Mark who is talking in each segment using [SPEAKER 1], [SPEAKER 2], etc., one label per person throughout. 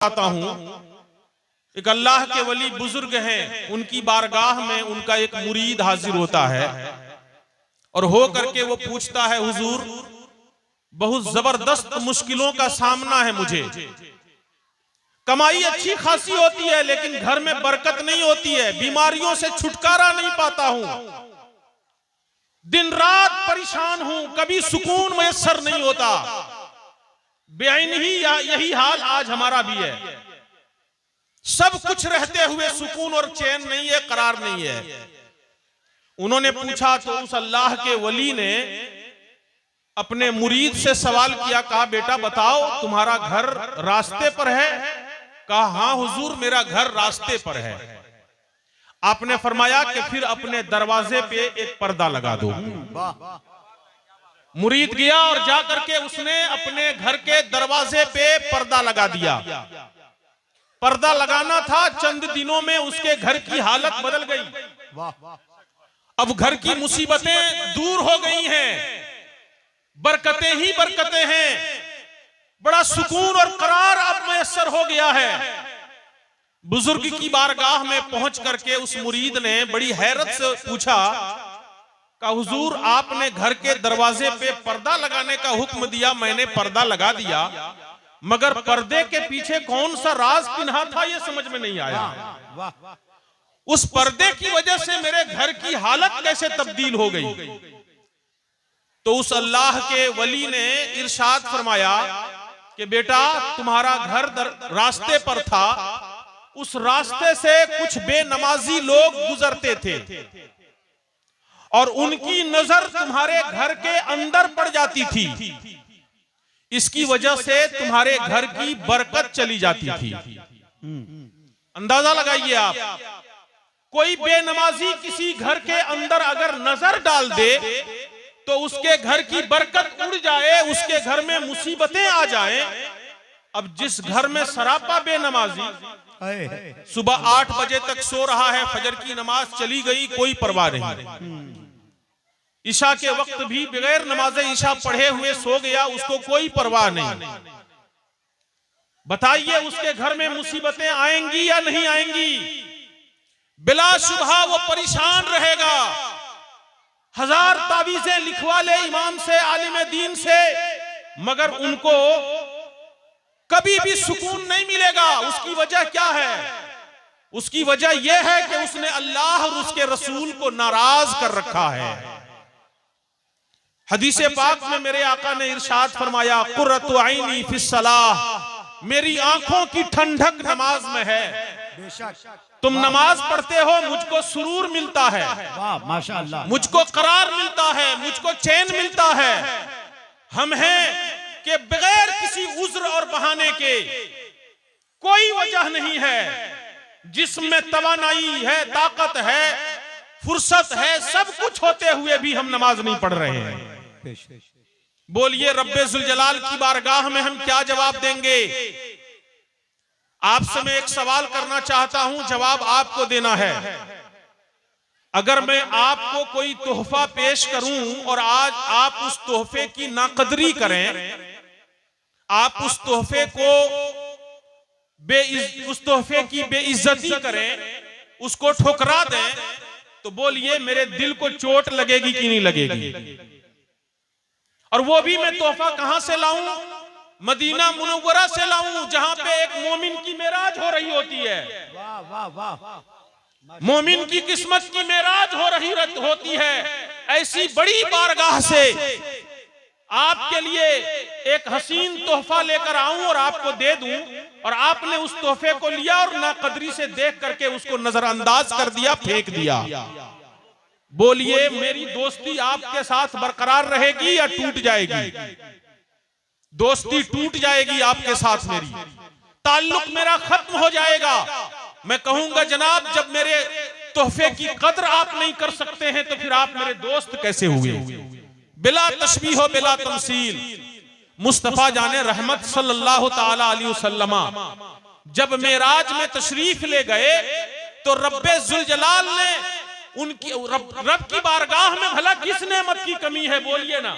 [SPEAKER 1] बताता हूं। एक अल्लाह के वली बुजुर्ग हैं, उनकी बारगाह में उनका एक मुरीद हाजिर होता है और हो करके वो पूछता है, हुजूर बहुत जबरदस्त मुश्किलों का सामना है मुझे, कमाई अच्छी खासी होती है लेकिन घर में बरकत नहीं होती है, बीमारियों से छुटकारा नहीं पाता हूं, दिन रात परेशान हूं, कभी सुकून मयसर नहीं होता। बेआइन ही यही हाल आज हमारा भी है। सब कुछ रहते हुए सुकून और चैन नहीं है, करार नहीं है। उन्होंने पूछा तो उस अल्लाह के वली ने अपने मुरीद से सवाल किया, कहा बेटा बताओ तुम्हारा घर रास्ते पर है? कहा हां हुजूर मेरा घर रास्ते पर है। आपने फरमाया कि फिर अपने दरवाजे पे एक पर्दा लगा दो। मुरीद गया और जा करके उसने अपने घर के दरवाजे पे पर्दा लगा दिया। पर्दा लगाना था, चंद दिनों में उसके घर की हालत बदल गई। अब घर की मुसीबतें दूर हो गई हैं, बरकतें ही बरकतें हैं, बड़ा सुकून और करार अब मैसर हो गया है। बुजुर्ग की बारगाह में पहुंच करके उस मुरीद ने बड़ी हैरत से पूछा, का हुजूर आपने घर के दरवाजे पे पर्दा लगाने का हुक्म दिया, मैंने पर्दा लगा दिया, मगर पर्दे के पीछे कौन सा राज पिन्हा था ये समझ में नहीं आया। उस पर्दे की वजह से मेरे घर की हालत कैसे तब्दील हो गई? तो उस अल्लाह के वली ने इरशाद फरमाया कि बेटा तुम्हारा घर रास्ते पर था, उस रास्ते से कुछ बेनमाजी लोग गुजरते थे और उनकी नजर तुम्हारे घर के अंदर पड़ जाती थी, इसकी वजह से तुम्हारे घर की बरकत चली जाती थी। अंदाजा लगाइए आप, कोई बेनमाजी किसी घर के अंदर अगर नजर डाल दे तो उसके घर की बरकत उड़ जाए, उसके घर में मुसीबतें आ जाएं। अब जिस घर में सरापा बेनमाजी सुबह 8 बजे तक सो रहा है, फजर की नमाज चली गई, कोई परवाह नहीं, ईशा के वक्त भी बगैर नमाज ईशा पढ़े हुए सो गया, उसको कोई परवाह नहीं। बताइए उसके घर में मुसीबतें आएंगी या नहीं आएंगी? बिलाशुबहा वो परेशान रहेगा। हजार तावीजें लिखवा ले इमाम से, आलिम दीन से, मगर उनको कभी भी सुकून नहीं मिलेगा। उसकी वजह क्या है? उसकी वजह यह है कि उसने अल्लाह और उसके रसूल को नाराज कर रखा है। हदीस पाक में मेरे आका ने इरशाद फरमाया, कुर्रतु ऐनी फिस्सलाह, मेरी आंखों की ठंडक नमाज में है। तुम नमाज पढ़ते हो, मुझको सुरूर मिलता है, माशाअल्लाह, मुझको करार मिलता है, मुझको चैन मिलता है। हम हैं कि बगैर किसी उज्र और बहाने के, कोई वजह नहीं है, जिसमें तवानाई है, ताकत है, फुर्सत है, सब कुछ होते हुए भी हम नमाज नहीं पढ़ रहे हैं। बोलिए रब्बे जुल जलाल की बारगाह में हम क्या जवाब देंगे? आपसे मैं एक सवाल करना चाहता हूं, जवाब आपको देना है। अगर मैं आपको कोई तोहफा पेश करूं और आज आप उस तोहफे की नाकदरी करें, आप उस तोहफे की बेइज्जती करें, उसको ठुकरा दें, तो बोलिए मेरे दिल को चोट लगेगी कि नहीं लगेगी? और वो भी मैं तोहफा कहां से लाऊं? मदीना मुनव्वरा से लाऊं, जहां पे एक मोमिन की मेराज हो रही होती है। वाह वाह वाह, मोमिन की किस्मत की मेराज हो रही होती है। ऐसी बड़ी बारगाह से आपके लिए एक हसीन तोहफा लेकर आऊं और आपको दे दूं, और आपने उस तोहफे को लिया और नाकदरी से देख करके उसको नजरअंदाज कर दिया, फेंक दिया। बोलिए मेरी दोस्ती आपके साथ बरकरार रहेगी या टूट जाएगी? दोस्ती टूट जाएगी आपके साथ, मेरी ताल्लुक मेरा खत्म हो जाएगा। मैं कहूंगा जनाब, जब मेरे तोहफे की कदर आप नहीं कर सकते हैं तो फिर आप मेरे दोस्त कैसे हुए? बिला तशबीह हो बिला तमसील, मुस्तफा जाने रहमत सल्लल्लाहु ताला अलैहि वसल्लम जब मेराज में तशरीफ ले गए तो रब्बे जुल जलाल ने उनकी रब की बारगाह में भला किस नेमत की कमी है? बोलिए ना,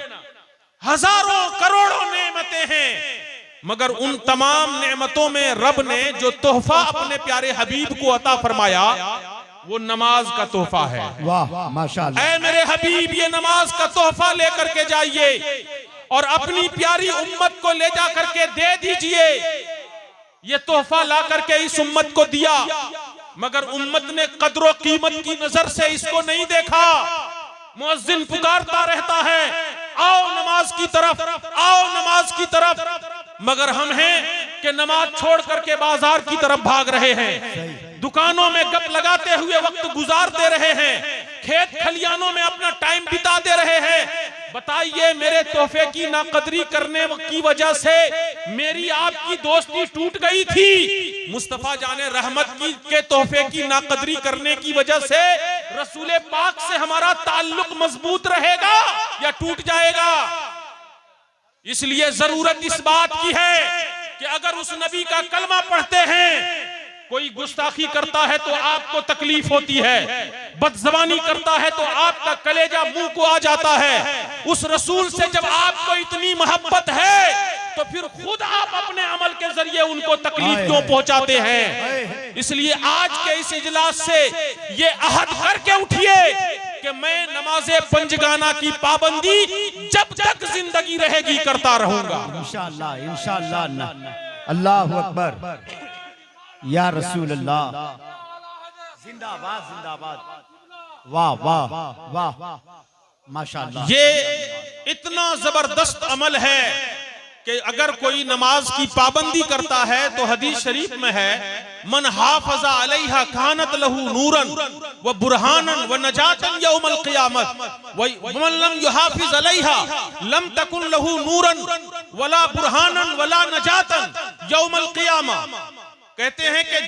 [SPEAKER 1] हजारों करोड़ों नेमतें हैं, मगर उन तमाम नेमतों में रब ने जो तोहफा अपने प्यारे हबीब को अता फरमाया वो नमाज का तोहफा है।
[SPEAKER 2] वाह माशाअल्लाह।
[SPEAKER 1] ऐ मेरे हबीब, ये नमाज का तोहफा लेकर के जाइए और अपनी प्यारी उम्मत को ले जा करके दे दीजिए। ये तोहफा ला करके इस उम्मत को दिया, मगर उम्मत ने कद्र कीमत की नजर से इसको नहीं देखा। मुअज्जिन पुकारता रहता है, आओ नमाज की तरफ, आओ नमाज की तरफ, मगर हम हैं कि नमाज छोड़ करके बाजार की तरफ भाग रहे हैं, दुकानों में गप लगाते हुए वक्त गुजार दे रहे हैं, खेत खलियानों में अपना टाइम बिता दे रहे हैं। बताइए, मेरे तोहफे की नाकदरी करने की वजह से मेरी आपकी दोस्ती टूट गई थी। मुस्तफा जाने रहमत की के तोहफे की नाकदरी करने की वजह से रसूले पाक से हमारा ताल्लुक मजबूत रहेगा या टूट जाएगा। इसलिए जरूरत इस बात की है कि अगर उस नबी का कलमा पढ़ते हैं, कोई गुस्ताखी करता है तो आपको तकलीफ होती है, बदजबानी करता है तो आपका कलेजा मुंह को आ जाता है। उस रसूल से जब आपको इतनी मोहब्बत है तो फिर खुद आप अपने अमल के जरिए उनको तकलीफ क्यों पहुंचाते हैं। इसलिए आज के इस इजलास से ये अहद करके उठिए कि मैं नमाज़े पंजगाना की पाबंदी जब तक जिंदगी रहेगी करता रहूंगा।
[SPEAKER 2] इंशाअल्लाह इंशाअल्लाह। अल्लाहु अकबर, या रसूल अल्लाह, जिंदाबाद जिंदाबाद। वाह वाह वाह माशाअल्लाह।
[SPEAKER 1] ये इतना जबरदस्त अमल है कि अगर कोई नमाज की पाबंदी करता है तो हदीस शरीफ में है, मन हाफज़ा अलैहा कानत लहू नूरन व बुरहानन व नजातन यौमल क़ियामत व मन लम युहाफिज़ अलैहा लम तकुन लहू नूरन वला बुरहानन वला नजातन यौमल क़ियामा। कहते हैं कि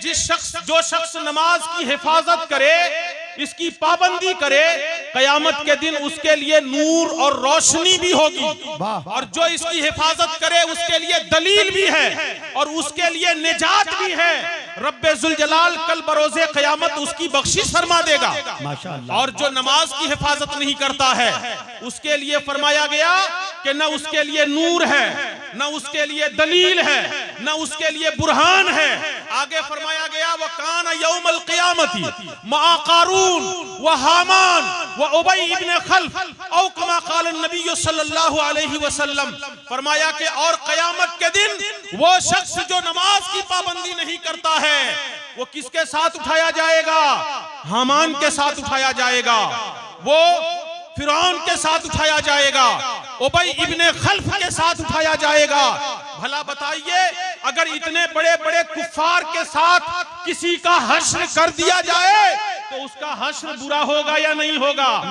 [SPEAKER 1] जो शख्स नमाज की हिफाजत करे, इसकी पाबंदी करे, कयामत के दिन उसके लिए नूर और रोशनी भी होगी, और जो इसकी हिफाजत करे उसके लिए दलील भी है और उसके लिए निजात भी है। रब्बे जुल जलाल कल बरोज़े क़यामत उसकी बख्शिश फरमा देगा। और जो नमाज की हिफाजत नहीं करता है उसके लिए फरमाया गया कि न उसके लिए नूर है, न उसके लिए दलील है, न उसके लिए बुरहान है। आगे फरमाया गया व कान यौमल क़ियामती मा क़ारून व हामान व उबई इब्न खल्फ औ कमा क़ाल नबी सल्लल्लाहु अलैहि वसल्लम। फरमाया कि और क़यामत के दिन वो शख्स जो नमाज की पाबंदी नहीं करता है वो किसके साथ उठाया जाएगा? हामान के साथ उठाया जाएगा, वो फिरौन के साथ उठाया जाएगा, उबई इब्ने खल्फ के साथ उठाया जाएगा। भला बताइए, अगर इतने बड़े बड़े कुफ्फार के साथ किसी का हश्र कर दिया जाए तो उसका हश्र बुरा होगा या नहीं होगा?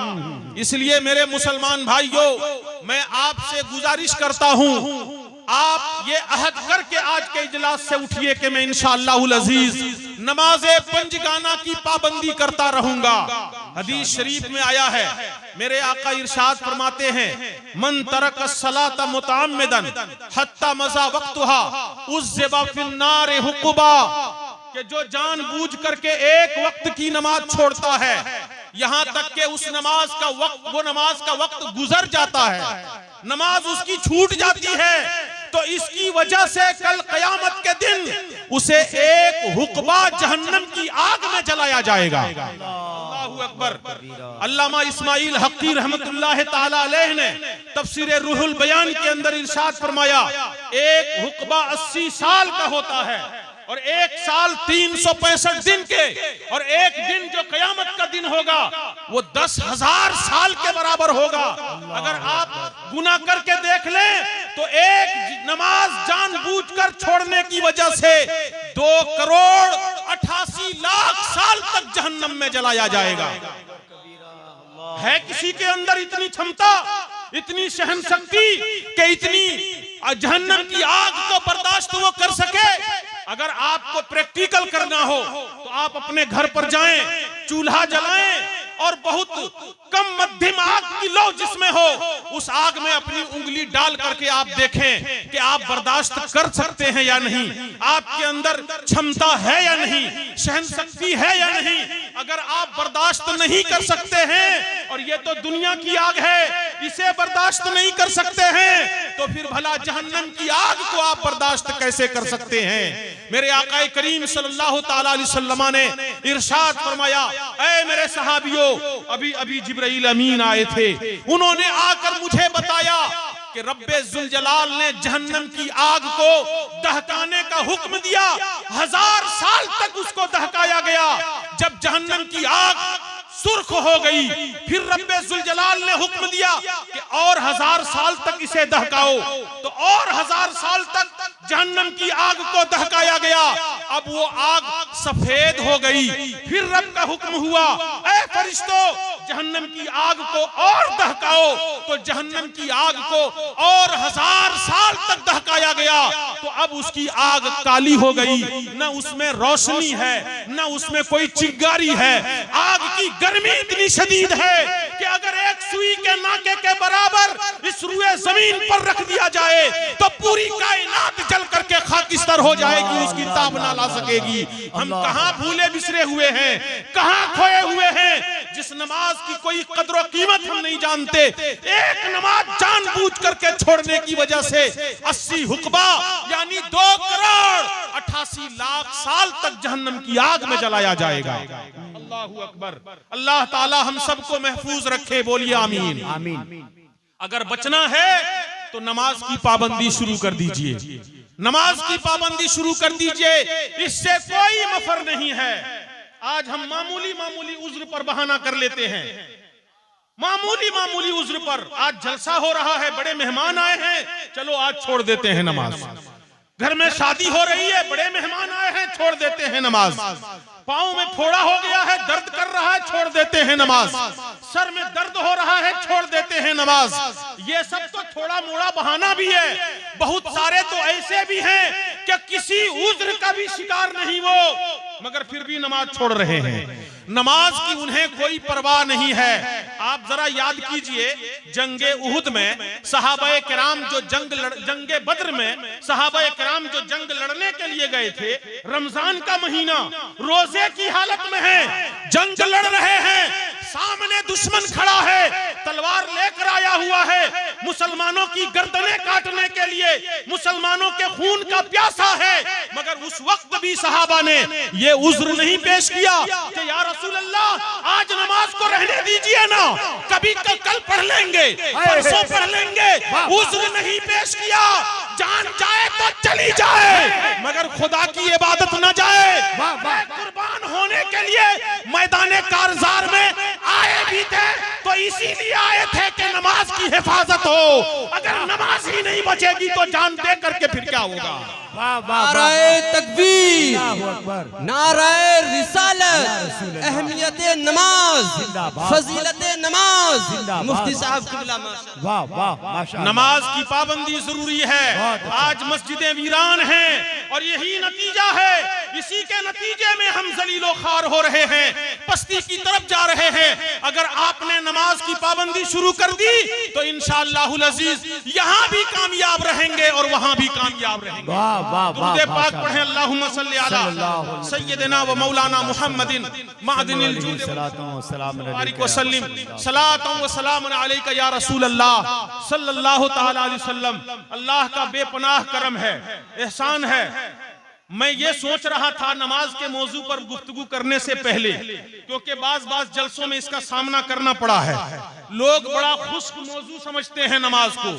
[SPEAKER 1] इसलिए मेरे मुसलमान भाइयों, मैं आपसे गुजारिश करता हूं, आप ये अहद करके आज के इजलास से उठिए कि मैं इंशाअल्लाहुल अजीज नमाज़े पंजगाना की पाबंदी करता रहूंगा। हदीस शरीफ में आया है, मेरे आका इरशाद फरमाते हैं, मन तरक सलात मुतअम्मिदन हत्ता मज़ा वक्तुहा उज़्ज़िबा फिन्नार हुक्बा। कि जो जानबूझ करके एक वक्त की नमाज छोड़ता है, यहाँ तक कि उस नमाज का वक्त, वो नमाज का वक्त गुजर जाता है, नमाज उसकी छूट जाती है, तो इसकी वजह से कल कयामत के दिन उसे एक हुक्बा जहन्नम की आग में जलाया जाएगा। अल्लाहु अकबर। अल्लामा इस्माइल हक्की रहमतुल्लाह ताला अलैह ने तफसीर रूहुल बयान के अंदर इरशाद फरमाया, एक हुक्बा 80 साल का होता है और एक साल 365 दिन के, और एक दिन जो कयामत का दिन होगा वो 10,000 साल के बराबर होगा। अगर आप गुनाह करके देख लें तो एक नमाज जानबूझकर छोड़ने की वजह से 2,88,00,000 साल तक जहन्नम में जलाया जाएगा। है किसी के अंदर इतनी क्षमता, इतनी सहन शक्ति कि इतनी जहन्नम की आग को बर्दाश्त वो कर सके? अगर आपको प्रैक्टिकल करना हो तो आप अपने घर पर जाएं, चूल्हा जलाएं और बहुत कम मध्यम आग की लो जिसमें हो, उस आग में अपनी उंगली डाल करके आप देखें कि आप बर्दाश्त कर सकते हैं या नहीं, आपके अंदर क्षमता है या नहीं, सहन शक्ति है या नहीं। अगर आप बर्दाश्त नहीं कर सकते हैं, और ये तो दुनिया की आग है, इसे बर्दाश्त नहीं कर सकते हैं तो फिर भला जहन्नम की आग को आप बर्दाश्त कैसे कर सकते हैं। मेरे आका करीम सल्लल्लाहु ताला अलैहि वसल्लम ने इरशाद फरमाया, ऐ मेरे सहाबियों, अभी अभी जिब्राइल अमीन आए थे, उन्होंने आकर मुझे बताया कि रब्बे जुल जलाल ने जहन्नम की आग को दहकाने का हुक्म दिया। 1000 साल तक उसको दहकाया गया। जब जहन्नम की आग सुर्ख हो गई, फिर रब्बे जुल जलाल ने हुक्म दिया कि और 1000 साल तक इसे दहकाओ, तो और 1000 साल तक जहन्नम की आग को दहकाया गया। अब वो आग सफेद हो गई। फिर रब का हुक्म हुआ, ऐ फरिश्तों, जहन्नम की आग को और दहकाओ, तो जहन्नम की आग को और 1000 साल तक दहकाया गया। तो अब उसकी आग काली हो गई, न उसमें रोशनी है, न उसमें कोई चिंगारी है। आग की गर्मी इतनी शदीद है कि अगर एक सुई के नाके के बराबर इस रुए जमीन पर रख दिया जाए तो पूरी कायनात जल करके खाकिस्तर हो जाएगी, उसकी ताब ना ला सकेगी। हम कहां भूले बिसरे हुए हैं, कहां खोए हुए हैं, जिस नमाज की कोई कदर कीमत हम नहीं जानते। एक नमाज जानबूझ करके छोड़ने की वजह से 80 हुक्बा यानी 2 करोड़ 88 लाख साल तक जहन्नम की आग में जलाया जाएगा। अल्लाहू अकबर। अल्लाह ताला हम सबको महफूज रखे, बोलिए आमीन।
[SPEAKER 2] आमीन।
[SPEAKER 1] अगर बचना है तो नमाज की पाबंदी शुरू कर दीजिए, नमाज की पाबंदी शुरू कर दीजिए, इससे कोई मफर नहीं है। आज हम मामूली मामूली उज्र पर बहाना कर लेते हैं, मामूली मामूली उज्र पर। आज जलसा हो रहा है, बड़े मेहमान आए हैं, चलो आज छोड़ देते हैं नमाज। घर में शादी हो रही है, बड़े मेहमान आए हैं, छोड़ देते हैं नमाज। पाँव में फोड़ा हो गया है, दर्द कर रहा है, छोड़ देते हैं नमाज। सर में दर्द हो रहा है, छोड़ देते हैं नमाज। ये सब तो थोड़ा मोड़ा बहाना भी है। बहुत सारे तो ऐसे भी हैं कि किसी उज्र का भी शिकार नहीं वो, मगर फिर भी नमाज छोड़ रहे हैं। नमाज की उन्हें कोई परवाह नहीं है। आप जरा याद कीजिए, जंगे उहुद में सहाबाए किराम जो जंगे बद्र में सहाबाए किराम जो जंग लड़ने के लिए गए थे, रमजान का महीना, रोजे की हालत में है, जंग लड़ रहे हैं, सामने दुश्मन खड़ा है, तलवार लेकर आया हुआ है, मुसलमानों की गर्दनें काटने के लिए, मुसलमानों के खून का प्यासा है। मगर उस वक्त भी सहाबा ने ये उज्र नहीं पेश किया कि या रसूल अल्लाह, आज नमाज को रहने दीजिए ना, कभी कल पढ़ लेंगे, परसों पढ़ लेंगे। उज्र नहीं पेश किया। जान जाए तो चली जाए, मगर खुदा की इबादत न जाए। कुर्बान होने के लिए मैदाने कारजार में आए भी थे तो इसीलिए आए थे कि नमाज की हिफाजत हो। अगर नमाज ही नहीं बचेगी तो जान दे करके फिर क्या होगा।
[SPEAKER 3] नाराए तकबीर, नाराए रिसालत, अहमियत नमाज, फजीलत नमाज, मुफ्ती साहब किबला।
[SPEAKER 2] वाह वाह, माशाअल्लाह।
[SPEAKER 1] नमाज की पाबंदी जरूरी है। आज मस्जिदें वीरान हैं और यही नतीजा है। इसी के नतीजे में हम जलीलो खार हो रहे हैं, पस्ती की तरफ जा रहे हैं। अगर आपने नमाज की पाबंदी शुरू कर दी तो इंशाअल्लाहुल अजीज यहाँ भी कामयाब रहेंगे और वहां भी कामयाब रहेंगे। दुरूद पाक पढ़ें, अल्लाहुम्मा सल्ली अला सय्यिदिना व मौलाना मुहम्मदिन मादिनिल जूद व सल्लिम सलातन व सलामुन अलैका या रसूल अल्लाह सल्लल्लाहु तआला अलैहि वसल्लम। अल्लाह का बेपनाह करम है, एहसान है। मैं ये सोच रहा था नमाज के मौजू पर गुफ्तगू करने से पहले, क्योंकि बाज जलसों में इसका सामना करना पड़ा है। लोग बड़ा खुश्क मौजू समझते हैं नमाज को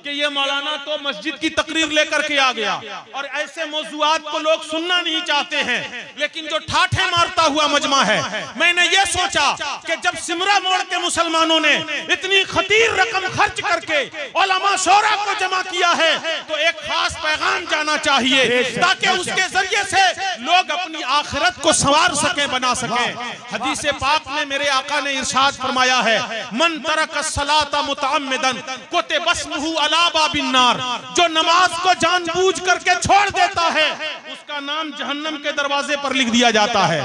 [SPEAKER 1] कि ये मौलाना तो मस्जिद की तकरीर लेकर के आ गया, और ऐसे मौजूआत को लोग सुनना नहीं चाहते हैं। लेकिन जो ठाठे मारता हुआ मजमा है, मैंने ये सोचा कि जब सिमरा मोड़ के मुसलमानों ने इतनी खतीर रकम खर्च करके उलमा शोरा को जमा किया है तो एक खास पैगाम जाना चाहिए, ताकि उसके जरिए से लोग अपनी आखिरत को संवार सके, बना सके। हदीस पाक में मेरे आका ने इरशाद फरमाया है, मन तरक सलाता मुतअम्मिदन कुतिबस्मुहु अला बाबिन नार। जो नमाज को जानबूझ करके छोड़ देता है उसका नाम जहन्नम के दरवाजे पर लिख दिया जाता है,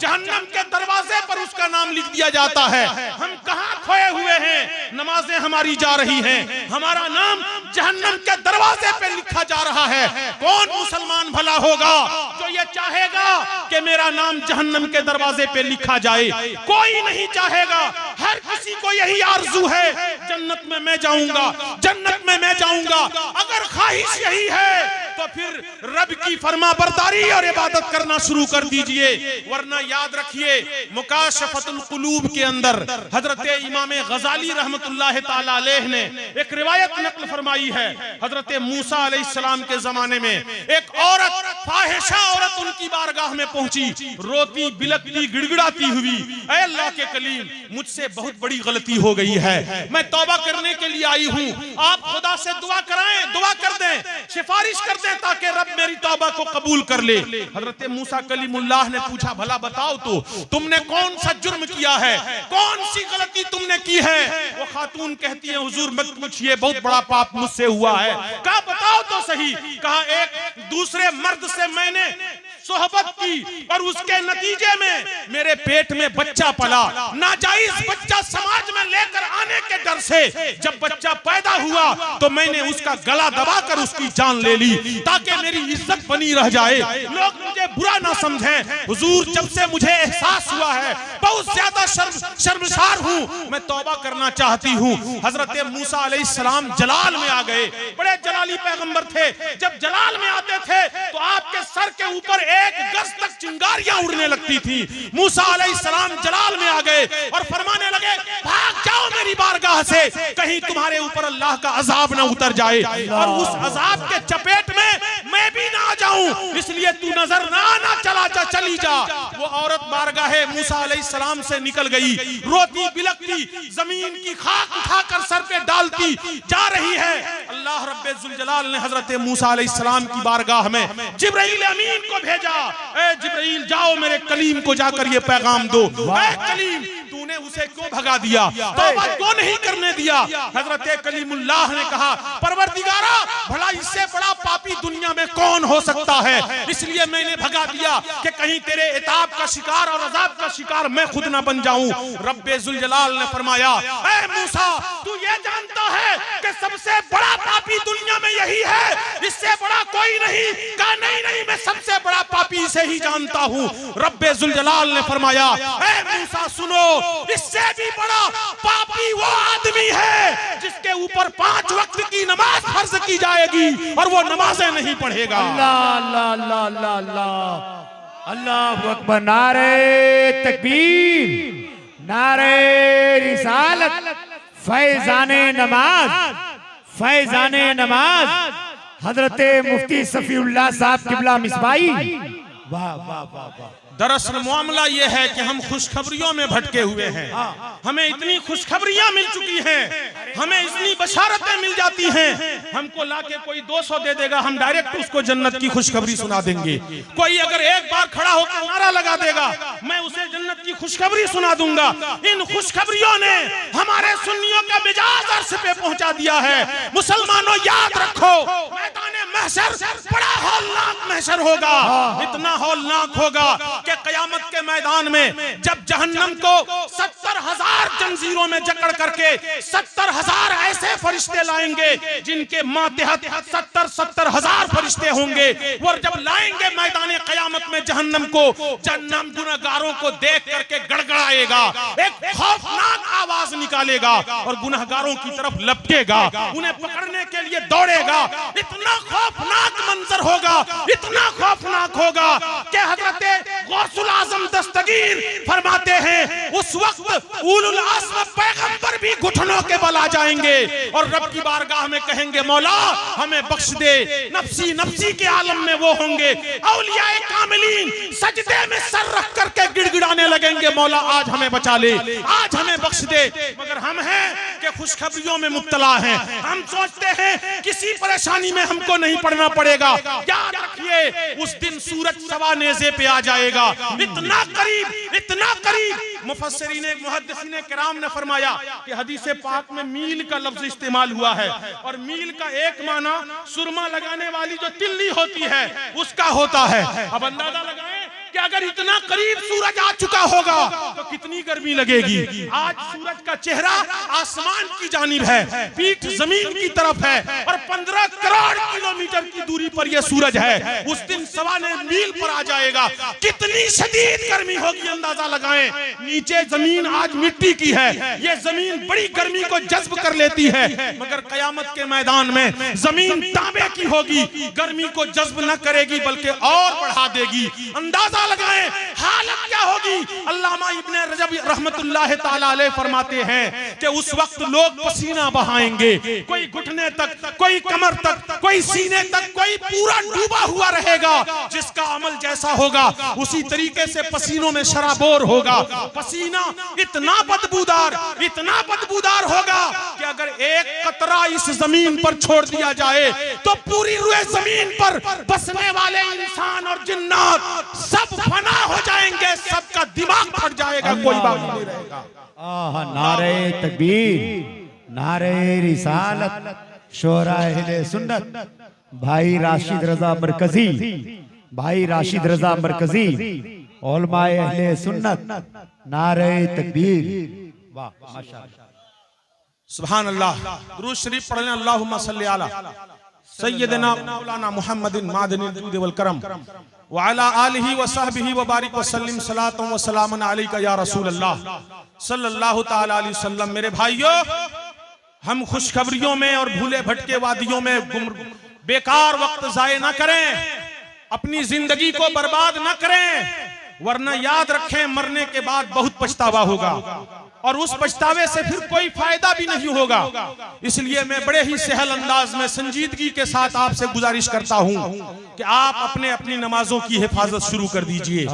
[SPEAKER 1] जहन्नम के दरवाजे पर उसका नाम लिख दिया जाता है। हम कहां खोए हुए हैं? नमाजें हमारी जा रही हैं, हमारा नाम जहन्नम के दरवाजे पे लिखा जा रहा है। कौन मुसलमान भला होगा जो ये ये चाहेगा कि मेरा नाम जहन्नम के दरवाजे पे लिखा जाए? कोई नहीं चाहेगा। हर किसी को यही आरज़ू है, जन्नत में मैं जाऊंगा, जन्नत में मैं जाऊंगा। अगर ख्वाहिश यही है तो फिर रब की फरमाबरदारी और इबादत करना शुरू कर दीजिए, वरना याद रखिए मुकाशफतुल कुलूब के अंदर हजरत इमाम गजाली रहमतुल्लाह ताला अलैह ने एक रिवायत नकल फरमाई है। हजरत मूसा अलैहिस्सलाम के जमाने में एक औरत, फाहिशा औरत उनकी बारगाह में पहुंची, रोती बिलकती गिड़गिड़ाती हुई, ऐ अल्लाह के कलीम, मुझसे बहुत बड़ी गलती हो गई है, मैं तौबा करने के लिए आई हूँ, आप खुदा से दुआ कराएं, दुआ कर दें, सिफारिश कर दें ताकि रब मेरी तौबा को कबूल कर ले। हजरत मूसा कलीमुल्लाह ने पूछा, भला बताओ तो तुमने कौन सा जुर्म किया है, कौन सी गलती तुमने की है? वो खातून कहती है, हुजूर मत पूछिए, बहुत बड़ा पाप मुझसे हुआ है। कहा बताओ तो सही। कहा एक दूसरे मर्द से मैंने सोहबत की और उसके नतीजे में मेरे पेट में बच्चा पला, नाजायज बच्चा समाज में लेकर आने के डर से जब बच्चा पैदा हुआ तो मैंने उसका गला दबाकर उसकी जान ले ली ताकि मेरी इज्जत बनी रह जाए, लोग मुझे बुरा ना समझें। हुजूर जब से मुझे एहसास हुआ है बहुत ज्यादा शर्मसार हूँ, मैं तौबा करना चाहती हूँ। हजरत मूसा अलैहिस्सलाम जलाल में आ गए, बड़े जलाली पैगंबर थे। जब जलाल में आते थे तो आपके सर के ऊपर एक गज तक चिंगारियां उड़ने लगती थी। मूसा अलैहिस्सलाम जलाल में आ गए और फरमाने लगे, भाग जाओ मेरी बारगाह से, कहीं तुम्हारे ऊपर अल्लाह का अजाब ना उतर जाए और उस अजाब के चपेट में मैं भी ना आ जाऊं, इसलिए तू नजर ना आना, चला जा, चली जा। वो औरत बारगाह मूसा अलैहिस्सलाम से निकल गई, रोती बिलकती जमीन की खाक उठाकर सर पे डालती जा रही है। अल्लाह रब्बे जुल जलाल ने हजरत मूसा अलैहिस्सलाम की बारगाह में जिब्राइल अमीन को भेजा, ए जिब्राइल जाओ मेरे कलीम को जाकर ये पैगाम दो। ए कलीम, तूने उसे क्यों भगा दिया, तौबा क्यों नहीं करने दिया? हजरत कलीमुल्लाह ने कहा, परवरदिगारा भला इससे बड़ा पापी दुनिया में कौन हो सकता है, इसलिए मैंने भगा दिया कि कहीं तेरे इताब का शिकार और अजाब का शिकार मैं खुद ना बन जाऊं। रब्बे जुल जलाल ने फरमाया, ए मूसा तू ये जानता है कि सबसे बड़ा पापी दुनिया में यही है, इससे बड़ा कोई नहीं? कहा नहीं नहीं, मैं सबसे बड़ा पापी इसे ही जानता हूँ। रब्बे जुल जलाल ने फरमाया, ए मूसा सुनो, इससे भी बड़ा पापी वो आदमी है जिसके ऊपर 5 वक्त की नमाज फर्ज की जाएगी और वो नमाजें नहीं पढ़ेगा।
[SPEAKER 2] अल्लाह अल्लाह अल्लाह अल्लाह अल्लाह, अल्लाहु अकबर, नारे तकबीर, नारे रिसालत, फैजाने नमाज, फैजाने नमाज हजरत मुफ्ती सफीउल्लाह साहब किबला मिसबाई। वाह वाह वाह वाह।
[SPEAKER 1] दरअसल मामला ये है कि हम खुशखबरियों में भटके हुए हैं, हमें इतनी खुशखबरियां मिल चुकी हैं, हमें इतनी बशारतें मिल जाती हैं, हमको लाके कोई 200 दे देगा, हम डायरेक्ट उसको जन्नत की खुशखबरी सुना देंगे। कोई अगर एक बार खड़ा होकर नारा लगा देगा, मैं उसे जन्नत की खुशखबरी सुना दूंगा। इन खुशखबरियों ने हमारे सुन्नियों का मिजाज अर्श पे पहुंचा दिया है। मुसलमानों याद रखो, मैदाने महशर बड़ा हौलनाक महशर होगा, इतना हौलनाक होगा कि कयामत के मैदान में जब जहन्नम को 70,000 जंजीरों में जकड़ करके 70,000 ऐसे फरिश्ते लाएंगे जिनके मातहत 70,000 फरिश्ते होंगे, वो जब लाएंगे मैदान कयामत में जहन्नम को, जहन्नम गुनहगारों को देख करके गड़गड़ाएगा, एक खौफनाक आवाज निकालेगा और गुनहगारों की तरफ लपकेगा, उन्हें पकड़ने के लिए दौड़ेगा। इतना खौफनाक मंजर होगा, इतना खौफनाक होगा कि हजरत गौसुल आजम दस्तगीर फरमाते हैं उस वक्त उलुल अज़्म पैगंबर भी घुटनों के बल आ जाएंगे और रब की बारगाह में कहेंगे, मौला हमें बख्श दे। नफ्सी नफ्सी के आलम में वो होंगे, औलियाए कामिलीन सजदे में सर रख करके गिड़गिड़ाने लगेंगे, मौला आज हमें बचा ले, आज हमें बख्श दे। मगर हम हैं कि खुशखबरियों में मुब्तला हैं, हम सोचते हैं किसी परेशानी में हमको नहीं पड़ना पड़ेगा। याद रखिए उस दिन सूरज सवा नेज़े पे आ जाएगा, इतना करीब, इतना करीब। मुफस्सिरीन मुहद्दिसीन किराम ने फरमाया कि हदीस पाक में मील का लफ्ज इस्तेमाल हुआ है और मील का एक माना सुरमा लगाने वाली जो तिल्ली होती है उसका होता है। अब अंदाजा लगाएं कि अगर इतना करीब सूरज आ चुका होगा तो कितनी गर्मी लगेगी। आज सूरज का चेहरा आसमान की जानिब है, पीठ जमीन की तरफ है और 15 करोड़ किलोमीटर की दूरी पर यह सूरज है। उस दिन 1.25 मील पर आ जाएगा। कितनी शदीद गर्मी होगी अंदाजा लगाएं। नीचे जमीन आज मिट्टी की है, यह जमीन बड़ी गर्मी को जज्ब कर लेती है, मगर कयामत के मैदान में जमीन तांबे की होगी, गर्मी को जज्ब न करेगी बल्कि और बढ़ा देगी। अंदाजा लगाएं हालत क्या होगी। अल्लामा इब्ने रजब रहमतुल्लाह ताला अलैह फरमाते हैं कि उस वक्त लोग पसीना बहाएंगे, कोई घुटने तक, कोई कमर तक, कोई सीने तक, कोई पूरा डूबा हुआ रहेगा। जिसका अमल जैसा होगा उसी तरीके से पसीनों में शराबोर होगा। पसीना इतना बदबूदार होगा कि अगर एक कतरा इस जमीन पर छोड़ दिया जाए तो पूरी रुए जमीन पर बसने वाले इंसान और जिन्नात सब फना हो जाएंगे, सबका दिमाग फट जाएगा, कोई बात नहीं रहेगा।
[SPEAKER 2] नारे तकबीर, नारे रिसालत, शोरा अहले सुन्नत, भाई राशिद रजा मरकजी, भाई राशिद रजा मरकजी, उलमाए अहले सुन्नत, नारे तकबीर। वाह माशाअल्लाह,
[SPEAKER 1] सुभान अल्लाह। दुरूद शरीफ पढ़ने अल्लाहुम्मा सल्ली अला सय्यदना मौलाना मुहम्मदिन मादनिल जुद वल करम व अला आलिहि व सहबिहि व बारिक व सल्लिम सलातन व सलामन अलैका या रसूल अल्लाह सल्लल्लाहु तआला अलैहि वसल्लम। मेरे भाइयों, हम खुशखबरियों में और भूले भटके वादियों में बेकार वक्त जाये न करें, अपनी जिंदगी को बर्बाद न करें, वरना याद रखें मरने के बाद बहुत पछतावा होगा और उस पछतावे से फिर कोई फायदा भी नहीं होगा। इसलिए मैं बड़े ही सहल अंदाज में संजीदगी के साथ आपसे गुजारिश करता हूं कि आप अपने अपनी नमाजों की हिफाजत शुरू कर दीजिए।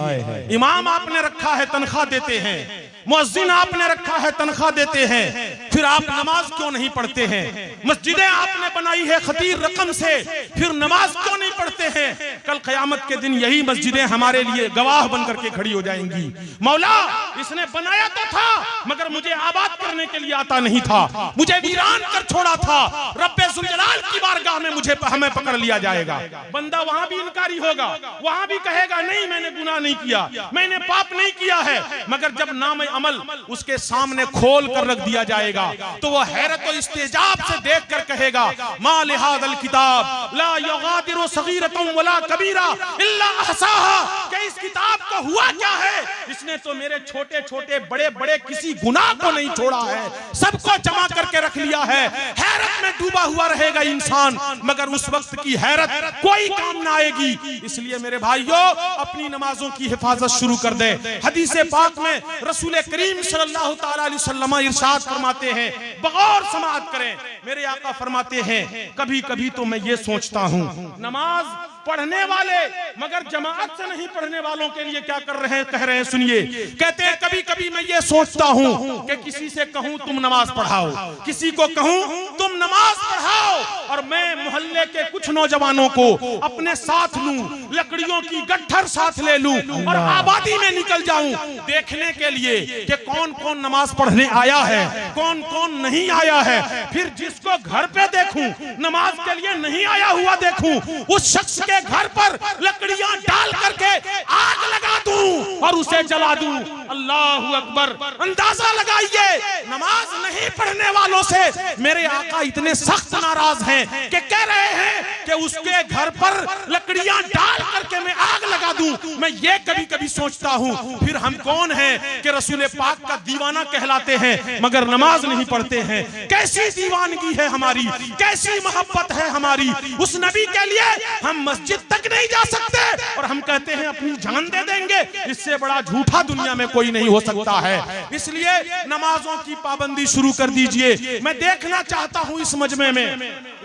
[SPEAKER 1] इमाम आपने रखा है, तनख्वाह देते हैं, मुअज्जिन आपने रखा है, तनख्वाह देते हैं, फिर आप नमाज क्यों नहीं पढ़ते हैं? मस्जिदें आपने बनाई है खतीर रकम से, फिर नमाज क्यों नहीं पढ़ते हैं? कल क़यामत के दिन यही मस्जिदें हमारे लिए गवाह बनकर के खड़ी हो जाएंगी। मौला, इसने बनाया तो था मगर मुझे आबाद करने के लिए आता नहीं था, मुझे वीरान कर छोड़ा था। रब्बे ज़ुल जलाल की बारगाह में हमें पकड़ लिया जाएगा। बंदा वहां भी इनकारी होगा, वहां भी कहेगा नहीं मैंने गुनाह नहीं किया, मैंने पाप नहीं किया है, मगर जब नाम अमल उसके सामने खोल कर रख दिया जाएगा तो वह हैरत और इस्तेजाब से देखकर कहेगा मा लिहादल किताब ला युगादिरु सगीरतन वला कबीरा इल्ला अहसाहा। क्या इस किताब को हुआ क्या है? इसने तो मेरे छोटे छोटे बड़े बड़े किसी गुनाह को नहीं छोड़ा है, सबको जमा करके रख लिया है। हैरत में डूबा हुआ रहेगा इंसान, मगर उस वक्त की हैरत कोई काम ना आएगी। इसलिए मेरे भाइयों, अपनी नमाजों की हिफाजत शुरू कर दे। हदीस पाक में रसूल करीम सल्लल्लाहु ताला अलैहि वसल्लम इरशाद फरमाते हैं, बगौर समाअत करें, मेरे आका फरमाते हैं कभी कभी तो मैं ये सोचता हूँ नमाज पढ़ने वाले मगर जमात से नहीं पढ़ने वालों के लिए क्या कर रहे हैं, कह रहे हैं, सुनिए। कहते हैं कभी कभी मैं ये सोचता हूँ कि किसी से कहूँ तुम नमाज पढ़ाओ, किसी को कहूँ तुम नमाज पढ़ाओ, और मैं मोहल्ले के कुछ नौजवानों को अपने साथ लूं, लकड़ियों की गट्ठर साथ ले लूं और आबादी में निकल जाऊं देखने के लिए कि कौन कौन नमाज पढ़ने आया है, कौन कौन नहीं आया है। फिर जिसको घर पे देखूं नमाज के लिए नहीं आया हुआ देखूं, उस शख्स के घर पर लकड़ियां डाल करके आग लगा दूं और उसे जला दूं। अल्लाहू अकबर। अंदाजा लगाइए, नमाज नहीं पढ़ने वालों से मेरे आका इतने सख्त नाराज हैं कि कह रहे हैं कि उसके घर पर लकड़ियां डाल करके मैं आग लगा दूं। मैं ये कभी कभी सोचता हूं, फिर हम कौन हैं कि रसूल पाक का दीवाना कहलाते हैं मगर नमाज नहीं पढ़ते हैं। कैसी दीवानगी है हमारी, कैसी मोहब्बत है हमारी उस नबी के लिए। हम मस्जिद तक नहीं जा सकते और हम कहते हैं अपनी जान दे देंगे। इससे बड़ा झूठा दुनिया में कोई नहीं हो सकता है। इसलिए नमाजों की पाबंदी शुरू कर दीजिए। मैं देखना चाहता हूं इस मजमे में,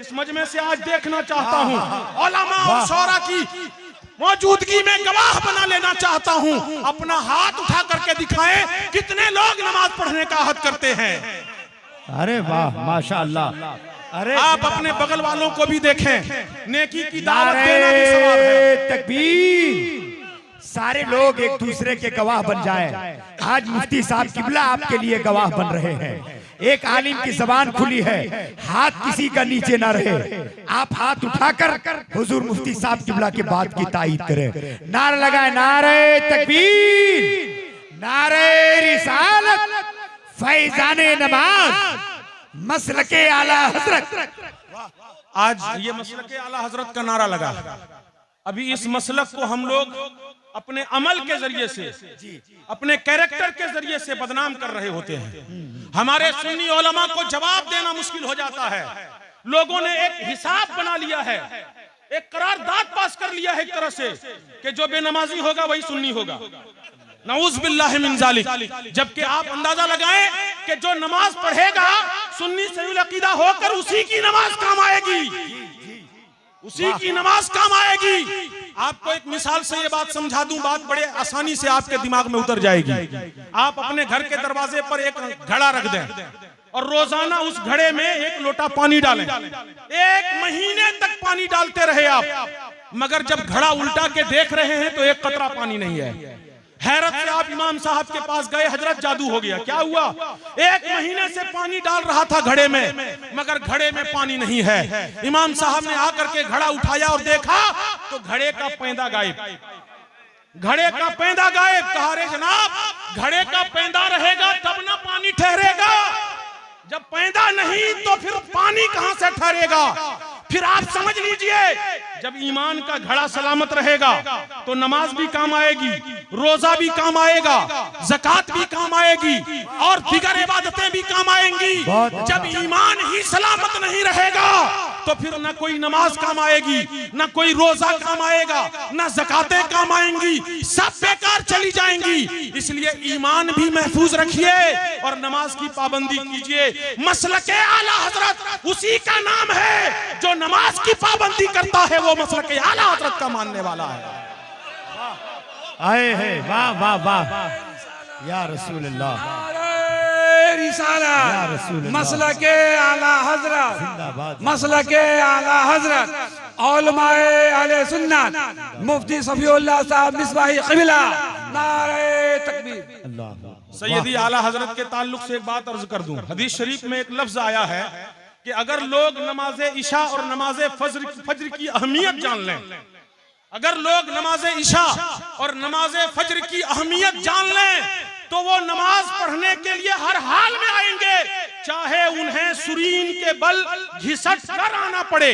[SPEAKER 1] इस मजमे से आज देखना चाहता हूं, उलमा और शौरा की मौजूदगी में गवाह बना लेना चाहता हूं। अपना हाथ उठा करके दिखाएं कितने लोग नमाज पढ़ने का अहद करते हैं।
[SPEAKER 2] अरे वाह माशाअल्लाह। अरे
[SPEAKER 1] आप अपने बगल वालों को भी देखें, नेकी की दावत देना भी सवाब है।
[SPEAKER 2] तकबीर। सारे लोग एक दूसरे के गवाह बन जाएं। आज मुफ्ती साहब किबला आपके लिए गवाह बन रहे हैं। एक आलिम की जबान खुली है, हाथ किसी का नीचे ना रहे, आप हाथ उठाकर हुजूर मुफ्ती साहब किबला के बात की तायीद करें। नारा लगाए, नारे तकबीर, नारे रिसालत, फैजाने नमाज, मसलके आला हजरत।
[SPEAKER 1] आज ये मसलक आला हजरत का नारा लगा। अभी इस मसलक को हम लोग अपने अमल के जरिए से, अपने कैरेक्टर के जरिए से बदनाम कर रहे होते हैं। हमारे सुन्नी उलमा को जवाब देना मुश्किल हो जाता है। लोगों ने एक हिसाब बना लिया है, एक करारदाद पास कर लिया है एक तरह से कि जो बेनमाजी होगा वही सुन्नी होगा। नऊज़ बिल्लाहि मिन ज़ालिक। जबकि आप अंदाजा लगाएं कि जो नमाज पढ़ेगा सुन्नी सही अकीदा होकर उसी की नमाज काम आएगी, उसी की नमाज काम आएगी। आपको एक मिसाल से ये बात समझा दूं, बात बड़े आसानी से आपके दिमाग में उतर जाएगी। आप अपने घर के दरवाजे पर एक घड़ा रख दें और रोजाना उस घड़े में एक लोटा पानी डालें। 1 महीने तक पानी डालते रहे आप, मगर जब घड़ा उल्टा के देख रहे हैं तो एक कतरा पानी नहीं है। हैरत से आप इमाम साहब के पास गए, हजरत जादू हो गया। क्या हुआ? 1 महीने से पानी डाल रहा था घड़े में, मगर घड़े में पानी नहीं है। इमाम साहब ने आकर के घड़ा उठाया और देखा तो घड़े का पैंदा गायब, घड़े का पैंदा गायब। कहा, रे जनाब, घड़े का पैंदा रहेगा तब ना पानी ठहरेगा, जब पैंदा नहीं तो फिर पानी कहां से ठहरेगा। फिर आप समझ लीजिए, जब ईमान का घड़ा सलामत रहेगा तो नमाज भी काम आएगी, रोजा भी काम आएगा, ज़कात भी काम आएगी और दीगर इबादतें भी काम आएंगी। जब ईमान ही सलामत नहीं रहेगा तो फिर ना कोई नमाज काम आएगी, ना कोई रोजा काम आएगा, ना ज़कातें काम आएंगी, सब बेकार चली जाएंगी। इसलिए ईमान भी महफूज रखिए और नमाज की पाबंदी कीजिए। मसलके आला हजरत उसी का नाम है जो नमाज की पाबंदी करता है, वो मसलके आला हजरत का मानने वाला है।
[SPEAKER 2] आए हैं, वाह वाह वाह, या रसूल अल्लाह,
[SPEAKER 4] मसलके आला हजरत, मसलके आला हजरत, उलमाए अहले सुन्नत, मुफ्ती सफीउल्लाह साहब मिसबाही क़िबला, नारे तकबीर।
[SPEAKER 2] अल्लाह।
[SPEAKER 1] सैयदी आला हजरत के ताल्लुक से एक बात अर्ज कर दूं। हदीस शरीफ में एक लफ्ज आया है कि अगर लोग नमाज इशा और नमाज फज्र की अहमियत जान लें, अगर लोग नमाज इशा और नमाज फज्र की अहमियत जान लें तो वो नमाज पढ़ने के लिए हर हाल में आएंगे, चाहे उन्हें सुरीन के बल घिसट कर आना पड़े,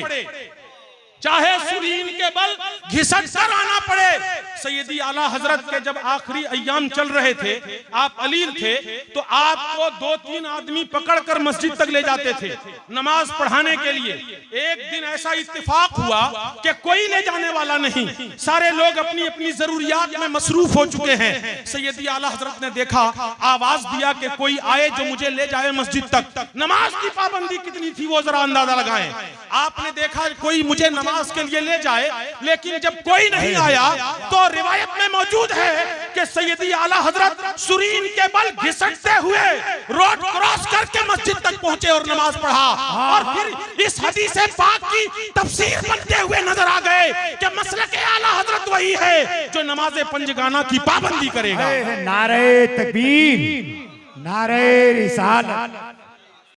[SPEAKER 1] चाहे सुरीन के बल घिसट कर आना पड़े। सैयदी आला हजरत के जब आखिरी अय्याम चल रहे थे, आप अलील थे, तो आपको 2-3 आदमी पकड़कर मस्जिद तक ले जाते थे नमाज पढ़ाने के लिए। एक दिन ऐसा इत्तेफाक हुआ कि कोई ले जाने वाला नहीं, सारे लोग अपनी अपनी जरूरियात में मसरूफ हो चुके हैं। सैयदी आला हजरत ने देखा, आवाज दिया कि कोई आए जो मुझे ले जाए मस्जिद तक। नमाज की पाबंदी कितनी थी वो जरा अंदाजा लगाएं। आपने देखा कोई मुझे नमाज के लिए ले जाए, लेकिन जब कोई नहीं आया तो रिवायत में मौजूद है कि सैयदी आला हजरत सुरीन के बल घिसटते हुए रोड क्रॉस करके मस्जिद तक पहुंचे और नमाज पढ़ा। और फिर इस हदीस पाक की तफसीर बनते हुए नजर आ गए कि मसलके आला हजरत वही है जो नमाज पंजगाना की पाबंदी करेगा।
[SPEAKER 2] नारे तकबीर, नारे रिसालत,